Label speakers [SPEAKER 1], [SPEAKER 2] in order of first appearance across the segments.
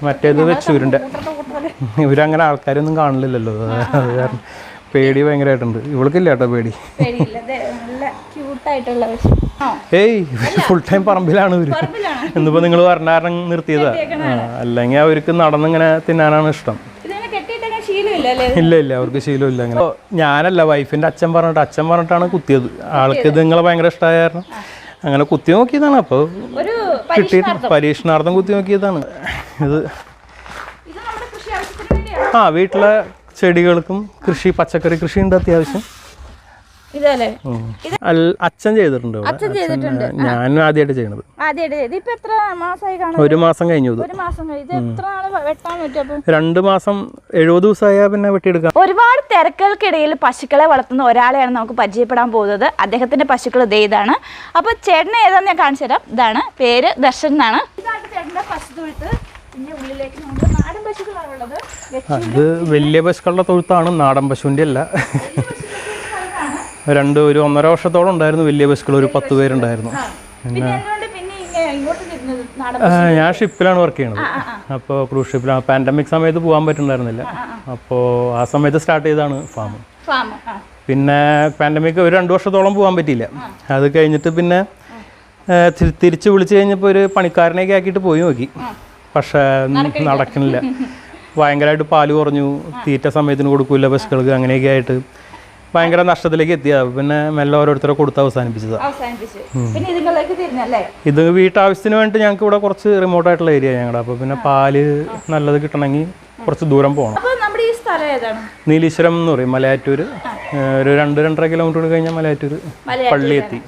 [SPEAKER 1] മറ്റേത് വെച്ചൂരിൻ്റെ ഇവരങ്ങനെ ആൾക്കാരൊന്നും കാണില്ലല്ലോ, അത് കാരണം പേടി ഭയങ്കരമായിട്ടുണ്ട്. ഇവൾക്കില്ല കേട്ടോ പേടി. ഏയ് ഫുൾ ടൈം പറമ്പിലാണ് ഇവര്. എന്നിപ്പോ നിങ്ങൾ പറഞ്ഞാരണം നിർത്തിയതാ, അല്ലെങ്കിൽ അവർക്ക് നടന്നിങ്ങനെ തിന്നാനാണ് ഇഷ്ടം. ഇല്ല ഇല്ല, അവർക്ക് ശീലമില്ല. അങ്ങനെ ഞാനല്ല, വൈഫിന്റെ അച്ഛൻ പറഞ്ഞിട്ടാണ് കുത്തിയത്. ആൾക്ക് ഇത് നിങ്ങളെ ഭയങ്കര ഇഷ്ടമായ കാരണം അങ്ങനെ കുത്തി നോക്കിയതാണ്. അപ്പോൾ കിട്ടി, പരീക്ഷണാർത്ഥം കുത്തി നോക്കിയതാണ് ഇത്. വീട്ടിലെ ചെടികൾക്കും കൃഷി, പച്ചക്കറി കൃഷി ഉണ്ട് അത്യാവശ്യം. അച്ഛൻ ചെയ്തിട്ടുണ്ട്, ഞാൻ ആദ്യമായിട്ട് ചെയ്യണത്. 1 മാസം കഴിഞ്ഞു. 2 മാസം 70 ദിവസമായ പിന്നെ വെട്ടിയെടുക്കാം.
[SPEAKER 2] ഒരുപാട് തിരക്കുകൾക്കിടയിൽ പശുക്കളെ വളർത്തുന്ന ഒരാളെയാണ് നമുക്ക് പരിചയപ്പെടാൻ പോകുന്നത്. അദ്ദേഹത്തിന്റെ പശുക്കൾ ഇതാണ്. അപ്പൊ ചേട്ടനെ ഏതാന്ന് ഞാൻ കാണിച്ചു തരാം. ഇതാണ് പേര്, ദർശൻ എന്നാണ്. ഇതാണ് ചേട്ടന്റെ പശുത്തൊഴുത്ത്. പിന്നെ ഉള്ളിലേക്ക് നമുക്ക് നാടൻ പശുക്കളാണുള്ളത്.
[SPEAKER 1] അത് വലിയ പശുക്കളുടെ തൊഴുത്താണ്, നാടൻ പശുവിന്റെ അല്ല. ഒരു 1.5 വർഷത്തോളം ഉണ്ടായിരുന്നു വലിയ ബസ്സുകൾ, ഒരു 10 പേരുണ്ടായിരുന്നു. ഞാൻ ഷിപ്പിലാണ് വർക്ക് ചെയ്യണത്. അപ്പോൾ ക്രൂസ് ഷിപ്പിലാണ്. പാൻഡമിക് സമയത്ത് പോകാൻ പറ്റുന്നുണ്ടായിരുന്നില്ല. അപ്പോൾ ആ സമയത്ത് സ്റ്റാർട്ട് ചെയ്താണ് ഫാം. പിന്നെ പാൻഡമിക് ഒരു 2 വർഷത്തോളം പോകാൻ പറ്റിയില്ല. അത് കഴിഞ്ഞിട്ട് പിന്നെ തിരിച്ച് വിളിച്ച് കഴിഞ്ഞപ്പോൾ ഒരു പണിക്കാരനെയൊക്കെ ആക്കിയിട്ട് പോയി നോക്കി. പക്ഷേ നടക്കണില്ല, ഭയങ്കരമായിട്ട് പാല് കുറഞ്ഞു, തീറ്റ സമയത്തിന് കൊടുക്കില്ല പശുക്കൾക്ക്, അങ്ങനെയൊക്കെ ആയിട്ട് ഭയങ്കര നഷ്ടത്തിലേക്ക് എത്തിയ. പിന്നെ മെല്ലെ ഓരോരുത്തരെ കൊടുത്ത് അവസാനിപ്പിച്ചത്. ഇത് വീട്ടാവശ്യത്തിന് വേണ്ടി ഞങ്ങൾക്ക് ഇവിടെ കുറച്ച് റിമോട്ട് ആയിട്ടുള്ള ഏരിയ ഞങ്ങളുടെ. അപ്പോൾ പിന്നെ പാല് നല്ലത് കിട്ടണമെങ്കിൽ കുറച്ച് ദൂരം പോകണം. നീലീശ്വരം എന്ന് പറയും, മലയാറ്റൂർ. ഒരു 2-2.5 കിലോമീറ്റർ കഴിഞ്ഞാൽ മലയാറ്റൂർ പള്ളി എത്തി.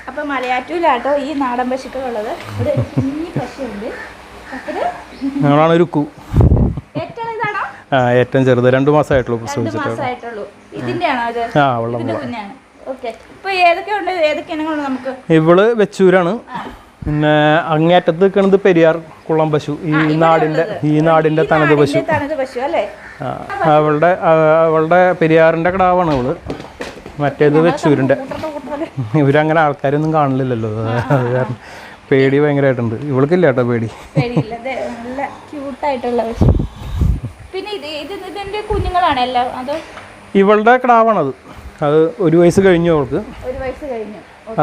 [SPEAKER 2] അപ്പൊ മലയാറ്റൂരാട്ടോ ഈ നാടൻ പശുക്കളുള്ളത്.
[SPEAKER 1] ഞങ്ങളാണ് ഒരു കൂ. ഏറ്റവും ചെറുത് 2 മാസമായിട്ടുള്ളൂ പ്രസവിച്ചിട്ട്. ഇവള് വെച്ചൂരാണ്. പിന്നെ അങ്ങേറ്റത്ത് നിൽക്കുന്നത് പെരിയാർ കുളം പശു, ഈ നാടിന്റെ തനത് പശു. അവളുടെ പെരിയാറിന്റെ കിടാവാണ് അവള്. മറ്റേത് വെച്ചൂരിന്റെ. ഇവരങ്ങനെ ആൾക്കാരൊന്നും കാണില്ലല്ലോ, അത് കാരണം പേടി ഭയങ്കരമായിട്ടുണ്ട്. ഇവൾക്കില്ല കേട്ടോ പേടി. ഇവളുടെ കിടാവാണത്. അത് 1 വയസ്സ് കഴിഞ്ഞു അവൾക്ക്.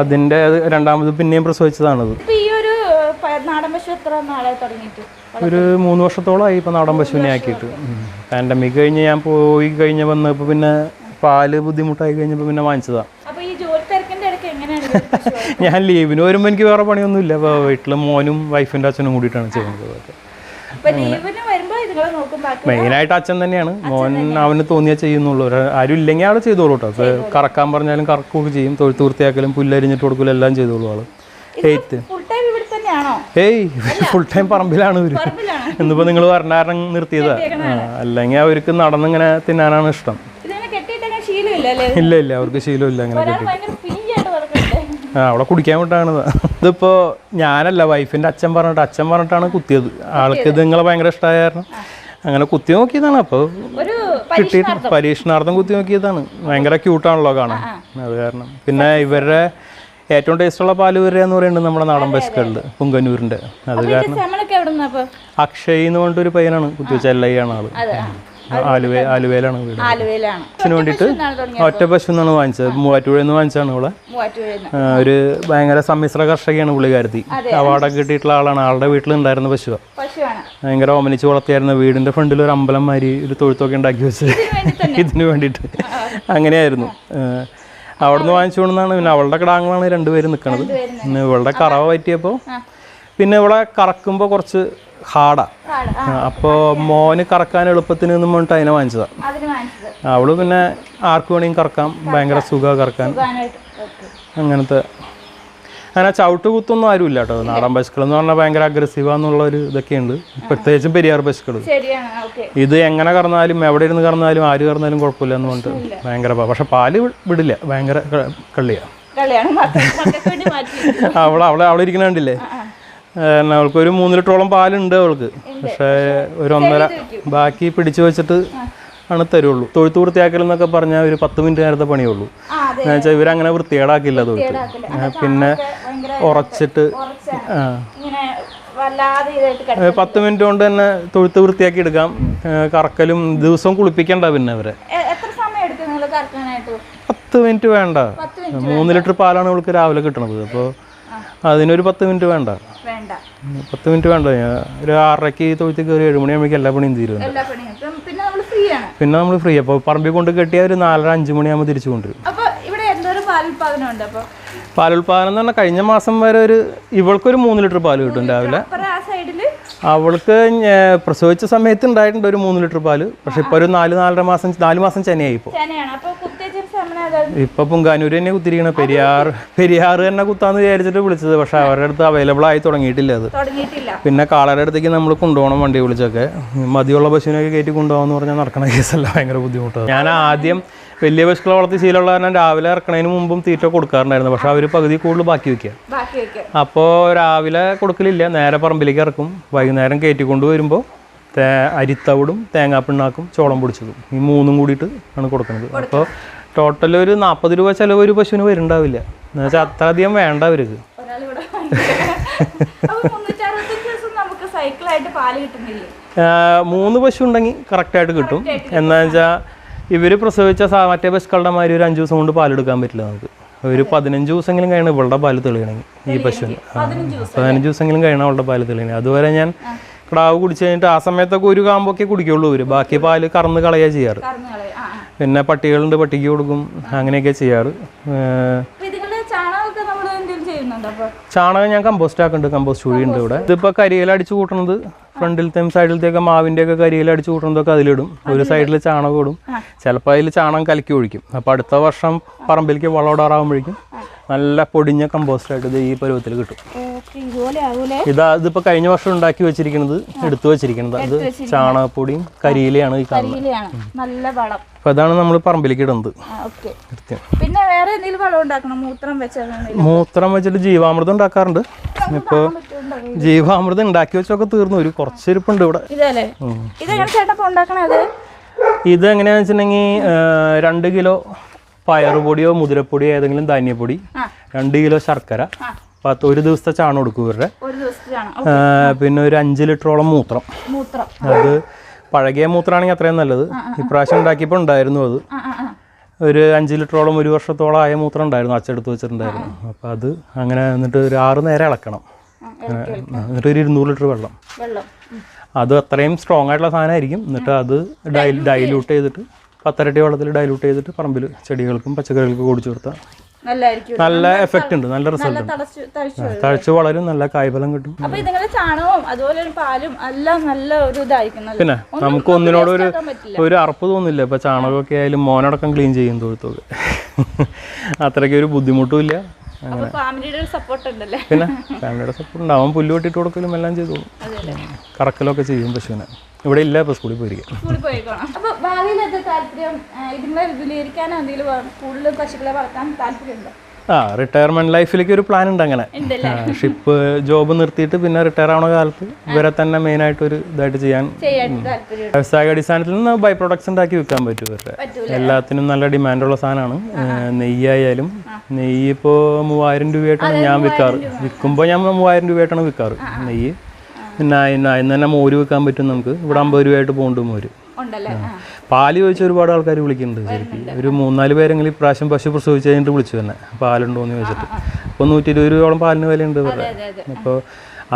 [SPEAKER 1] അതിന്റെ രണ്ടാമത് പിന്നെയും പ്രസവിച്ചതാണത്. ഒരു 3 വർഷത്തോളമായി ഇപ്പൊ നാടൻ പശുവിനെ ആക്കിയിട്ട്. പാൻഡമിക് കഴിഞ്ഞ് ഞാൻ പോയി കഴിഞ്ഞ വന്നപ്പോൾ പിന്നെ പാല് ബുദ്ധിമുട്ടായി കഴിഞ്ഞപ്പോൾ പിന്നെ വാങ്ങിച്ചതാ. ഞാൻ ലീവിന് വരുമ്പോൾ എനിക്ക് വേറെ പണിയൊന്നുമില്ല. അപ്പോൾ വീട്ടിൽ മോനും വൈഫിന്റെ അച്ഛനും കൂടിയിട്ടാണ് ചെയ്യുന്നത്. മെയിനായിട്ട് അച്ഛൻ തന്നെയാണ്. മോൻ അവന് തോന്നിയാൽ ചെയ്യുന്നുള്ളൂ. ആരും ഇല്ലെങ്കിൽ ആൾ ചെയ്തോളൂ കേട്ടോ. അപ്പോൾ കറക്കാൻ പറഞ്ഞാലും കറക്കുകയൊക്കെ ചെയ്യും. തൊഴുത്ത് വൃത്തിയാക്കലും പുല്ലരിഞ്ഞിട്ട് കൊടുക്കലും എല്ലാം ചെയ്തോളൂ ആള്. ഏയ് ഫുൾ ടൈം പറമ്പിലാണ് ഇവര്. എന്നിപ്പോ നിങ്ങൾ പറഞ്ഞാരണം നിർത്തിയതാ, അല്ലെങ്കിൽ അവർക്ക് നടന്നിങ്ങനെ തിന്നാനാണ് ഇഷ്ടം. ഇല്ല ഇല്ല, അവർക്ക് ശീലമില്ല അങ്ങനെ കെട്ടിട്ട്. അവിടെ കുടിക്കാൻ വിട്ടാണ്. ഇതിപ്പോ ഞാനല്ല, വൈഫിന്റെ അച്ഛൻ പറഞ്ഞിട്ടാണ് കുത്തിയത്. ആൾക്ക് ഇത് നിങ്ങളെ ഭയങ്കര ഇഷ്ടമായ കാരണം അങ്ങനെ കുത്തി നോക്കിയതാണ്. അപ്പോൾ കിട്ടി, പരീക്ഷണാർത്ഥം കുത്തി നോക്കിയതാണ്. ഭയങ്കര ക്യൂട്ടാണല്ലോ കാണാൻ, അത് കാരണം. പിന്നെ ഇവരുടെ ഏറ്റവും ടേസ്റ്റുള്ള പാല് വരിക എന്ന് പറയുന്നത് നമ്മുടെ നാടൻ പശുക്കളിൽ പുങ്കന്നൂരിന്റെ. അത് കാരണം അക്ഷയ് എന്ന് പറഞ്ഞിട്ടൊരു പയ്യനാണ് കുത്തിവെച്ച. LI ആണ് ആള്. ആലുവയിലാണ് വീട്. അതിന് വേണ്ടിയിട്ട് ഒറ്റ പശു എന്നാണ് വാങ്ങിച്ചത്. മൂവാറ്റുപുഴയിൽ നിന്ന് വാങ്ങിച്ചാണ് ഇവിടെ. ഒരു ഭയങ്കര സമ്മിശ്ര കർഷകയാണ് പുള്ളിക്കാരത്തി. അവാർഡൊക്കെ കിട്ടിയിട്ടുള്ള ആളാണ്. ആളുടെ വീട്ടിലുണ്ടായിരുന്ന പശുവാണ്. ഭയങ്കര ഓമനിച്ച് വളർത്തിയായിരുന്നു. വീടിന്റെ ഫ്രണ്ടിൽ ഒരു അമ്പലം മാതിരി ഒരു തൊഴുത്തൊക്കെ ഉണ്ടാക്കി വെച്ചത് ഇതിന് വേണ്ടിയിട്ട്. അങ്ങനെയായിരുന്നു. അവിടുന്ന് വാങ്ങിച്ചു കൊണ്ടാണ്. പിന്നെ അവളുടെ കിടാങ്ങളാണ് 2 പേര് നിൽക്കുന്നത്. പിന്നെ ഇവളുടെ കറവ പറ്റിയപ്പോൾ പിന്നെ ഇവിടെ കറക്കുമ്പോൾ കുറച്ച് ഹാർഡാ. അപ്പോൾ മോന് കറക്കാൻ എളുപ്പത്തിന് എന്നും പറഞ്ഞിട്ട് അതിനെ വാങ്ങിച്ചതാ. അവള് പിന്നെ ആർക്ക് വേണമെങ്കിൽ കറക്കാം, ഭയങ്കര സുഖമാണ് കറക്കാൻ. അങ്ങനത്തെ അങ്ങനെ ചവിട്ട് കുത്തൊന്നും ആരും ഇല്ല കേട്ടോ. നാടൻ പശുക്കൾ എന്ന് പറഞ്ഞാൽ ഭയങ്കര അഗ്രസീവാന്നുള്ളൊരു ഇതൊക്കെയുണ്ട്, പ്രത്യേകിച്ചും പെരിയാർ പശുക്കൾ. ഇത് എങ്ങനെ കറന്നാലും എവിടെ ഇരുന്ന് കറന്നാലും ആര് കറന്നാലും കുഴപ്പമില്ല എന്ന് പറഞ്ഞിട്ട് ഭയങ്കര. പക്ഷെ പാല് വിടില്ല, ഭയങ്കര കള്ളിയാണ്. അവളെ ഇരിക്കണ കണ്ടില്ലേ, അവൾക്ക് ഒരു 3 ലിറ്ററോളം പാലുണ്ട് അവൾക്ക്. പക്ഷേ ഒരു 1.5 ബാക്കി പിടിച്ചു വെച്ചിട്ട് ആണ് തരുള്ളൂ. തൊഴുത്ത് വൃത്തിയാക്കൽ എന്നൊക്കെ പറഞ്ഞാൽ ഒരു 10 മിനിറ്റ് നേരത്തെ പണിയുള്ളൂ. എന്ന് വെച്ചാൽ ഇവരങ്ങനെ വൃത്തികേടാക്കില്ല തൊഴുത്ത്. പിന്നെ ഉറച്ചിട്ട് 10 മിനിറ്റ് കൊണ്ട് തന്നെ തൊഴുത്ത് വൃത്തിയാക്കി എടുക്കാം. കറക്കലും ദിവസവും കുളിപ്പിക്കണ്ട പിന്നെ അവരെ. 10 മിനിറ്റ് വേണ്ട. 3 ലിറ്റർ പാലാണ് അവൾക്ക് രാവിലെ കിട്ടണത്. അപ്പോൾ അതിനൊരു 10 മിനിറ്റ് വേണ്ട. 10 മിനിറ്റ് വേണ്ട. ഒരു 6:30 തൊഴുത്ത് കയറി 7 മണിയാകുമ്പോഴേക്കും എല്ലാ പണിയും തീരും. പിന്നെ നമ്മൾ ഫ്രീ. അപ്പോൾ പറമ്പിൽ കൊണ്ട് കെട്ടിയാൽ ഒരു 4:30-5 മണിയാകുമ്പോൾ തിരിച്ചു കൊണ്ടുവരും. പാലുൽപാദനം എന്ന് പറഞ്ഞാൽ കഴിഞ്ഞ മാസം വരെ ഇവൾക്കൊരു 3 ലിറ്റർ പാല് കിട്ടും രാവിലെ. അവൾക്ക് പ്രസവിച്ച സമയത്ത് ഉണ്ടായിട്ടുണ്ട് ഒരു 3 ലിറ്റർ പാല്. പക്ഷെ ഇപ്പൊ ഒരു 4 മാസം ചെനയായി. ഇപ്പൊ പുങ്കാനൂര് തന്നെ കുത്തിരിക്കണ. പെരിയാർ തന്നെ കുത്താന്ന് വിചാരിച്ചിട്ട് വിളിച്ചത്. പക്ഷെ അവരുടെ അടുത്ത് അവൈലബിൾ ആയി തുടങ്ങിയിട്ടില്ല അത്. പിന്നെ കാളയുടെ അടുത്തേക്ക് നമ്മൾ കൊണ്ടുപോകണം വണ്ടി വിളിച്ചൊക്കെ. മതിയുള്ള പശുവിനൊക്കെ കയറ്റി കൊണ്ടുപോകാന്ന് പറഞ്ഞാൽ നടക്കണ കേസല്ല, ഭയങ്കര ബുദ്ധിമുട്ടാണ്. ഞാൻ ആദ്യം വലിയ പശുക്കളെ വളർത്തി ശീലമുള്ള കാരണം രാവിലെ ഇറക്കണതിന് മുമ്പും തീറ്റ കൊടുക്കാറുണ്ടായിരുന്നു. പക്ഷെ അവർ പകുതി കൂടുതൽ ബാക്കി വെക്കുക. അപ്പോൾ രാവിലെ കൊടുക്കലില്ല, നേരെ പറമ്പിലേക്ക് ഇറക്കും. വൈകുന്നേരം കയറ്റിക്കൊണ്ട് വരുമ്പോൾ അരിത്തവിടും തേങ്ങാപ്പിണ്ണാക്കും ചോളം പൊടിച്ചതും ഈ 3 കൂടിയിട്ട് ആണ് കൊടുക്കുന്നത്. അപ്പോൾ ടോട്ടൽ ഒരു 40 രൂപ ചിലവ് ഒരു പശുവിന് വരുന്നുണ്ടാവില്ല. എന്ന് വെച്ചാൽ അത്ര അധികം വേണ്ട അവർക്ക്. 3 പശു ഉണ്ടെങ്കിൽ കറക്റ്റായിട്ട് കിട്ടും. എന്താ വെച്ചാൽ ഇവർ പ്രസവിച്ച മറ്റേ പശുക്കളുടെ മാതിരി ഒരു 5 ദിവസം കൊണ്ട് പാലെടുക്കാൻ പറ്റില്ല നമുക്ക്. ഒരു 15 ദിവസമെങ്കിലും കഴിയണം ഇവളുടെ പാല് തെളിയണമെങ്കിൽ. ഈ പശുവിന് 15 ദിവസമെങ്കിലും കഴിയണം അവളുടെ പാല് തെളിയണമെങ്കിൽ. അതുവരെ ഞാൻ കിടാവ് കുടിച്ചു കഴിഞ്ഞിട്ട് ആ സമയത്തൊക്കെ ഒരു കാമ്പൊക്കെ കുടിക്കുള്ളൂ ഇവർ. ബാക്കി പാല് കറന്ന് കളയാ ചെയ്യാറ്. പിന്നെ പട്ടികളുണ്ട്, പട്ടിക്ക് കൊടുക്കും, അങ്ങനെയൊക്കെ ചെയ്യാറ്. ചാണകം ഞാൻ കമ്പോസ്റ്റ് ആക്കുന്നുണ്ട്. കമ്പോസ്റ്റ് കുഴി ഉണ്ട് ഇവിടെ. ഇതിപ്പോൾ കരിയിലടിച്ച് കൂട്ടണത് ഫ്രണ്ടിലത്തെയും സൈഡിലത്തെയൊക്കെ മാവിൻ്റെയൊക്കെ കരിയിലടിച്ച് കൂട്ടുന്നതൊക്കെ അതിലിടും. ഒരു സൈഡിൽ ചാണകം ഇടും. ചിലപ്പോൾ അതിൽ ചാണകം കലക്കി ഒഴിക്കും. അപ്പോൾ അടുത്ത വർഷം പറമ്പിലേക്ക് വളമിടാറാകുമ്പോഴേക്കും നല്ല പൊടിഞ്ഞ കമ്പോസ്റ്റായിട്ട് ഇത് ഈ പരുവത്തിൽ കിട്ടും. ഇതിപ്പോൾ കഴിഞ്ഞ വർഷം ഉണ്ടാക്കി വെച്ചിരിക്കുന്നത്, എടുത്തു വെച്ചിരിക്കുന്നത് അത് ചാണകപ്പൊടിയും കരിയിലയാണ് ഈ കാണുന്നത്. അപ്പൊ അതാണ് നമ്മൾ പറമ്പിലേക്ക് ഇടുന്നത്. മൂത്രം വെച്ചിട്ട് ജീവാമൃതം ഉണ്ടാക്കാറുണ്ട്. ഇപ്പൊ ജീവാമൃതം ഉണ്ടാക്കി വെച്ചൊക്കെ തീർന്നു. ഒരു കുറച്ചിരിപ്പുണ്ട് ഇവിടെ. ഇത് എങ്ങനെയാന്ന് വെച്ചിട്ടുണ്ടെങ്കിൽ 2 കിലോ പയറുപൊടിയോ മുതിരപ്പൊടിയോ ഏതെങ്കിലും ധാന്യപ്പൊടി, 2 കിലോ ശർക്കര, 1 ദിവസത്തെ ചാണം കൊടുക്കും ഇവരുടെ. പിന്നെ ഒരു 5 ലിറ്ററോളം മൂത്രം. അത് പഴകിയ മൂത്രമാണെങ്കിൽ അത്രയും നല്ലത്. ഇപ്രാവശ്യം ഉണ്ടാക്കിയപ്പോൾ ഉണ്ടായിരുന്നു അത്. ഒരു 5 ലിറ്ററോളം 1 വർഷത്തോളം ആയ മൂത്രം ഉണ്ടായിരുന്നു, അച്ചെടുത്ത് വെച്ചിട്ടുണ്ടായിരുന്നു. അപ്പോൾ അത് അങ്ങനെ എന്നിട്ട് ഒരു 6 നേരം ഇളക്കണം. എന്നിട്ട് ഒരു 200 ലിറ്റർ വെള്ളം. അത് അത്രയും സ്ട്രോങ് ആയിട്ടുള്ള സാധനമായിരിക്കും. എന്നിട്ട് അത് ഡൈല്യൂട്ട് ചെയ്തിട്ട് 10 ഇരട്ടി വെള്ളത്തിൽ ഡൈല്യൂട്ട് ചെയ്തിട്ട് പറമ്പിൽ ചെടികൾക്കും പച്ചക്കറികൾക്കും കുടിച്ചു കൊടുത്താൽ നല്ല എഫക്റ്റ് ഉണ്ട്, നല്ല റിസൾട്ട് ഉണ്ട്. തഴച്ച് വളരും, നല്ല കായ്ഫലം കിട്ടും. പിന്നെ നമുക്ക് ഒന്നിനോട് ഒരു അറപ്പ് തോന്നില്ല. ഇപ്പൊ ചാണകമൊക്കെ ആയാലും മോനടക്കം ക്ലീൻ ചെയ്യും തൊഴുത്തൊക്കെ. അത്രയ്ക്ക് ഒരു ബുദ്ധിമുട്ടും ഇല്ല. പിന്നെ ഫാമിലിയുടെ സപ്പോർട്ട് ഉണ്ടാവും. പുല്ല് വെട്ടിട്ട് കൊടുക്കലും എല്ലാം ചെയ്തോളും. കറക്കലൊക്കെ ചെയ്യും പശുവിനെ. ഇവിടെ ഇല്ല, ഇപ്പൊ സ്കൂളിൽ പോയിരിക്കാം. റിട്ടയർമെന്റ് ലൈഫിലേക്ക് ഒരു പ്ലാൻ ഉണ്ട്. അങ്ങനെ ഷിപ്പ് ജോബ് നിർത്തിയിട്ട് പിന്നെ റിട്ടയർ ആവുന്ന കാലത്ത് ഇവരെ തന്നെ മെയിൻ ആയിട്ട് ഒരു ഇതായിട്ട് ചെയ്യാൻ വ്യവസായ അടിസ്ഥാനത്തിൽ നിന്ന് ബൈ പ്രൊഡക്ട്സ് ഉണ്ടാക്കി വിൽക്കാൻ പറ്റും. ഇവരുടെ എല്ലാത്തിനും നല്ല ഡിമാൻഡുള്ള സാധനമാണ്. നെയ്യായാലും നെയ്യ് ഇപ്പോൾ 3000 രൂപയായിട്ടാണ് ഞാൻ വിൽക്കാറ്. വിൽക്കുമ്പോൾ ഞാൻ 3000 രൂപയായിട്ടാണ് വിൽക്കാറ് നെയ്യ്. പിന്നെ ഇന്ന് തന്നെ മോര് വെക്കാൻ പറ്റും നമുക്ക്. ഇവിടെ 50 രൂപയായിട്ട് പോണ്ട് മോര്. പാല് ചോദിച്ച ഒരുപാട് ആൾക്കാർ വിളിക്കുന്നുണ്ട്. ശരിക്കും ഒരു 3-4 പേരെങ്കിലും ഇപ്രാവശ്യം പശു പ്രസവിച്ച് കഴിഞ്ഞിട്ട് വിളിച്ചു തന്നെ പാലുണ്ടോയെന്ന് ചോദിച്ചിട്ട്. അപ്പോൾ 120 രൂപയോളം പാലിന് വിലയുണ്ട് ഇവരുടെ. അപ്പോൾ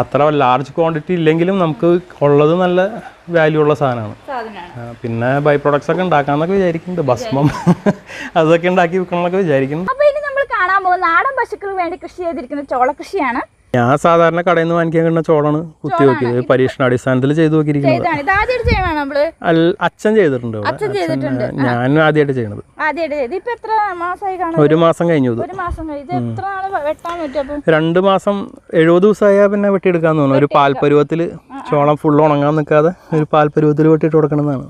[SPEAKER 1] അത്ര ലാർജ് ക്വാണ്ടിറ്റി ഇല്ലെങ്കിലും നമുക്ക് ഉള്ളത് നല്ല വാല്യൂ ഉള്ള സാധനമാണ്. പിന്നെ ബൈ പ്രൊഡക്ട്സ് ഒക്കെ ഉണ്ടാക്കാന്നൊക്കെ വിചാരിക്കുന്നുണ്ട്. ഭസ്മം അതൊക്കെ ഉണ്ടാക്കി വിൽക്കണമെന്നൊക്കെ വിചാരിക്കുന്നു.
[SPEAKER 2] അപ്പോൾ ഇനി നമ്മൾ കാണാൻ പോകുന്ന നാടൻ പശുക്കൾക്ക് വേണ്ടി കൃഷി ചെയ്തിരിക്കുന്ന ചോള കൃഷിയാണ്.
[SPEAKER 1] ഞാൻ സാധാരണ കടയിൽ നിന്ന് വാങ്ങിക്കാൻ കിട്ടുന്ന ചോളാണ് കുത്തി നോക്കിയത്. പരീക്ഷണാടിസ്ഥാനത്തിൽ ചെയ്തു നോക്കിയിരിക്കുന്നത്. അച്ഛൻ ചെയ്തിട്ടുണ്ട്. ഞാൻ ആദ്യമായിട്ട് ചെയ്യണത്. 1 മാസം കഴിഞ്ഞു. 2 മാസം 70 ദിവസമായാൽ പിന്നെ വെട്ടിയെടുക്കാന്ന് തോന്നുന്നു. ഒരു പാൽപരുവത്തിൽ ചോളം ഫുൾ ഉണങ്ങാൻ നിൽക്കാതെ ഒരു പാൽപരുവത്തിൽ വെട്ടിയിട്ട് കൊടുക്കണമെന്നാണ്.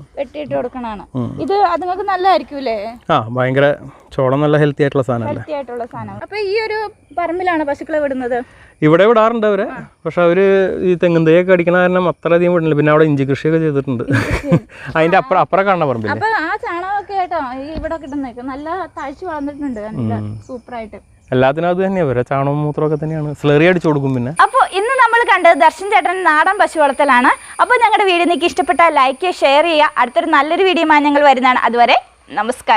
[SPEAKER 2] ഇത് അതുങ്ങൾക്ക് നല്ലതായിരിക്കൂലേ?
[SPEAKER 1] ഭയങ്കര ചോളം നല്ല ഹെൽത്തി ആയിട്ടുള്ള സാധനമല്ലേ.
[SPEAKER 2] അപ്പൊ ഈ ഒരു പറമ്പിലാണ് പശുക്കളെ വിടുന്നത്.
[SPEAKER 1] ഇവിടെ വിടാറുണ്ട് അവരെ. പക്ഷെ അവര് ഈ തെങ്ങും തൈയൊക്കെ അടിക്കണ കാരണം അത്രയധികം വിടുന്നില്ല. പിന്നെ അവിടെ ഇഞ്ചി കൃഷിയൊക്കെ ചെയ്തിട്ടുണ്ട്. അതിന്റെ അപ്പുറം കാണുന്ന പറമ്പിൽ
[SPEAKER 2] നല്ല താഴ്ച വളർന്നിട്ടുണ്ട്. സൂപ്പറായിട്ട്
[SPEAKER 1] എല്ലാത്തിനും അത് തന്നെയാണ്. ചാണകവും മൂത്രമൊക്കെ തന്നെയാണ്. സ്ലറി അടിച്ചു കൊടുക്കും. പിന്നെ
[SPEAKER 2] അപ്പോൾ ഇന്ന് നമ്മൾ കണ്ടത് ദർശൻ ചേട്ടൻ നാടൻ പശു വളർത്തലാണ്. അപ്പോൾ ഞങ്ങളുടെ വീഡിയോ നിങ്ങൾക്ക് ഇഷ്ടപ്പെട്ടാൽ ലൈക്ക് ചെയ്യുക, ഷെയർ ചെയ്യുക. അടുത്തൊരു നല്ലൊരു വീഡിയോയുമായി ഞങ്ങൾ വരുന്നതാണ്. അതുവരെ നമസ്കാരം.